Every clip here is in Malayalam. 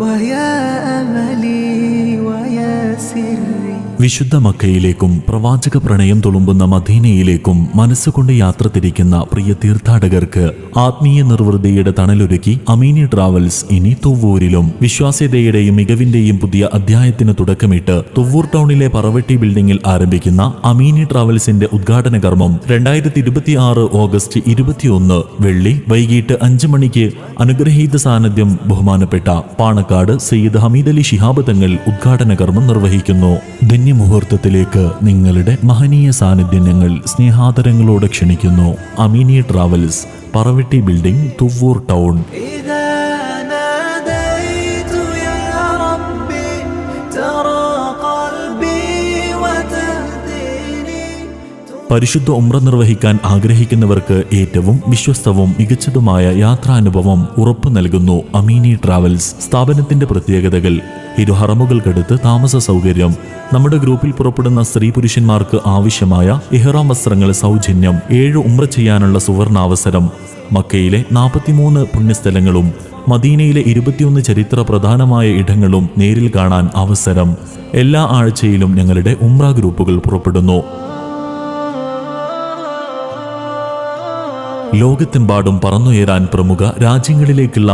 ويا أملي ويا سري. വിശുദ്ധ മക്കയിലേക്കും പ്രവാചക പ്രണയം തുളുമ്പുന്ന മദീനയിലേക്കും മനസ്സുകൊണ്ട് യാത്ര തിരിക്കുന്ന പ്രിയ തീർത്ഥാടകർക്ക് ആത്മീയ നിർവൃതിയുടെ തണലൊരുക്കി അമീനി ട്രാവൽസ് ഇനി തുവ്വൂരിലും വിശ്വാസ്യതയുടെയും മികവിന്റെയും പുതിയ അധ്യായത്തിന് തുടക്കമിട്ട് തുവ്വൂർ ടൗണിലെ പറവട്ടി ബിൽഡിംഗിൽ ആരംഭിക്കുന്ന അമീനി ട്രാവൽസിന്റെ ഉദ്ഘാടന കർമ്മം 2026 ഓഗസ്റ്റ് 21 വെള്ളി വൈകിട്ട് 5 മണിക്ക് അനുഗ്രഹീത സാന്നിധ്യം ബഹുമാനപ്പെട്ട പാണക്കാട് സയ്യിദ് ഹമീദ് അലി ശിഹാബ് തങ്ങൾ ഉദ്ഘാടന കർമ്മം നിർവഹിക്കുന്നു. ധന്യമുഹൂർത്തത്തിലേക്ക് നിങ്ങളുടെ മഹനീയ സാന്നിധ്യം ഞങ്ങൾ സ്നേഹാദരങ്ങളോടെ ക്ഷണിക്കുന്നു. Ameeni travels, Paravatti building, Thuvvur town. പരിശുദ്ധ ഉംറ നിർവഹിക്കാൻ ആഗ്രഹിക്കുന്നവർക്ക് ഏറ്റവും വിശ്വസ്തവും മികച്ചതുമായ യാത്രാനുഭവം ഉറപ്പു നൽകുന്നു അമീനി ട്രാവൽസ്. സ്ഥാപനത്തിന്റെ പ്രത്യേകതകൾ: ഇരുഹറമുകൾക്കടുത്ത് താമസ സൗകര്യം, നമ്മുടെ ഗ്രൂപ്പിൽ പുറപ്പെടുന്ന സ്ത്രീ പുരുഷന്മാർക്ക് ആവശ്യമായ ഇഹ്റാം വസ്ത്രങ്ങൾ സൗജന്യം, 7 ഉംറ ചെയ്യാനുള്ള സുവർണാവസരം, മക്കയിലെ 43 പുണ്യസ്ഥലങ്ങളും മദീനയിലെ 21 ചരിത്ര പ്രധാനമായ ഇടങ്ങളും നേരിൽ കാണാൻ അവസരം. എല്ലാ ആഴ്ചയിലും ഞങ്ങളുടെ ഉംറ ഗ്രൂപ്പുകൾ പുറപ്പെടുന്നു. ലോകത്തെമ്പാടും പറന്നുയരാൻ പ്രമുഖ രാജ്യങ്ങളിലേക്കുള്ള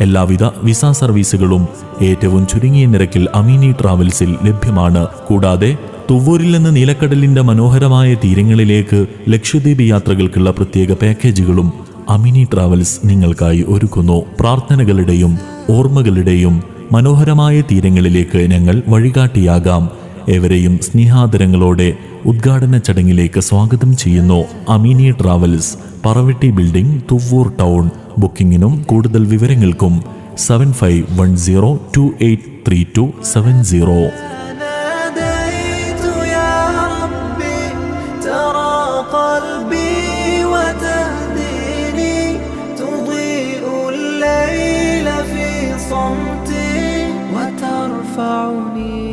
എല്ലാവിധ വിസ സർവീസുകളും ഏറ്റവും ചുരുങ്ങിയ നിരക്കിൽ അമീനി ട്രാവൽസിൽ ലഭ്യമാണ്. കൂടാതെ തുവ്വൂരിൽ നിന്ന് നീലക്കടലിന്റെ മനോഹരമായ തീരങ്ങളിലേക്ക് ലക്ഷദ്വീപ് യാത്രകൾക്കുള്ള പ്രത്യേക പാക്കേജുകളും അമീനി ട്രാവൽസ് നിങ്ങൾക്കായി ഒരുക്കുന്നു. പ്രാർത്ഥനകളുടെയും ഓർമ്മകളുടെയും മനോഹരമായ തീരങ്ങളിലേക്ക് ഞങ്ങൾ വഴികാട്ടിയാകാം. ഏവരെയും സ്നേഹാദരങ്ങളോടെ ഉദ്ഘാടന ചടങ്ങിലേക്ക് സ്വാഗതം ചെയ്യുന്നു. Ameeni travels, Paravatti building, Thuvvur town. ബുക്കിംഗിനും കൂടുതൽ വിവരങ്ങൾക്കും 7510283270. وترفعني